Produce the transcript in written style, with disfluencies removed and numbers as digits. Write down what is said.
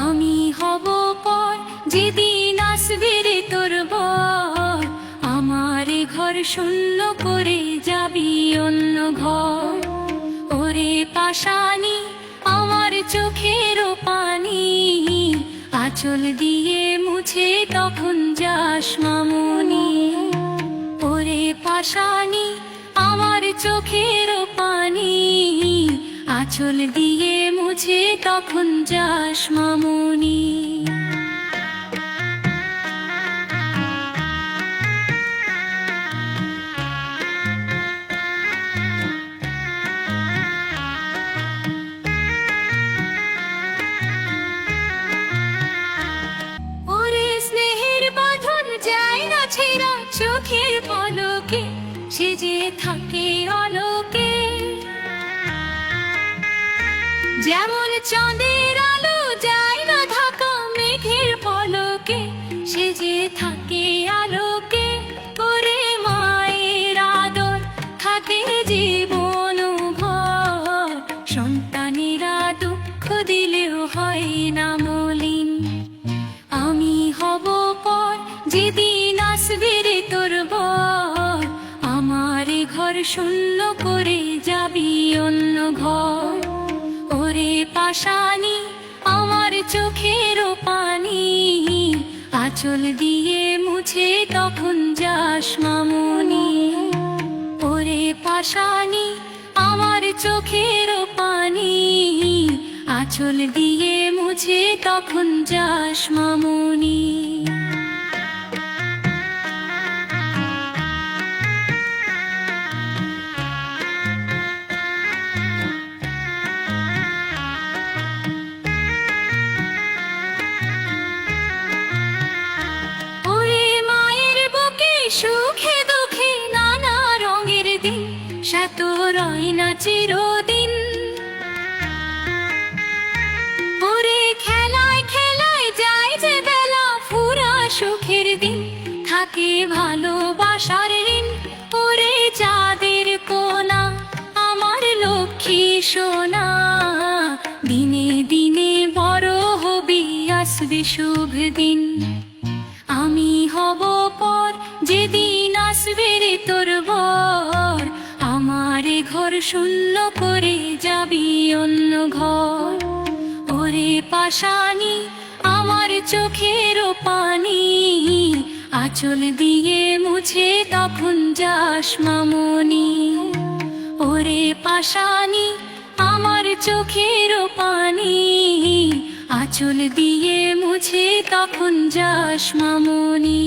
আমি হব পর যেদিন আসবে রে তোর বর, আমার এ ঘর শূন্য করে যাবি অন্য ঘর। ওরে পাশানি আমার চোখের পানি, আঁচল দিয়ে মুছে তখন যাস মামুনি। ওরে পাশানি আমার চোখের পানি, আঁচল দিয়ে মুছে তখন যাস মামুনি। ওরে স্নেহের বাঁধন যায় না ছেঁড়া চোখের পলকে, সে যে থাকে অলোকে। যেমন চাঁদের আলো যায় না ঢাকা মেঘের পলকে, সে যে থাকে আলোকে। ওরে মায়ের আদর থাকে জীবন ভর, সন্তানেরা দুঃখ দিলেও হয় না মলিন। আমি হব পর যেদিন আসবে রে তোর বর, আমার এ ঘর শূন্য করে যাবি অন্য ঘর। ওরে পাশানি আমার চোখের পানি, আঁচল দিয়ে মুছে তখন যাস মামুনি। ওরে পাশানি আমার চোখের পানি, আঁচল দিয়ে মুছে তখন যাস মামুনি। ওরে মায়ের বুকে সুখে দুঃখে নানা রঙের দিন, সাত রয় না চিরদিন। ওরে খেলায় খেলায় যায় যে বেলা, ফুরা সুখের দিন থাকে ভালোবাসার ঋণ। ওরে চাঁদের কোনা আমার লক্ষ্মী সোনা, দিনে দিনে বড় হবি আসবে শুভ দিন। আমি হব পর যেদিন আসবে রে তোর বর, আমার এ ঘর শূন্য করে যাবি অন্য ঘর। ওরে পাশানি আমার চোখের পানি, আঁচল দিয়ে মুছে তখন যাস মামুনি। ওরে পাশানি আমার চোখের পানি, আঁচল দিয়ে মুছে তখন যাস মামুনি।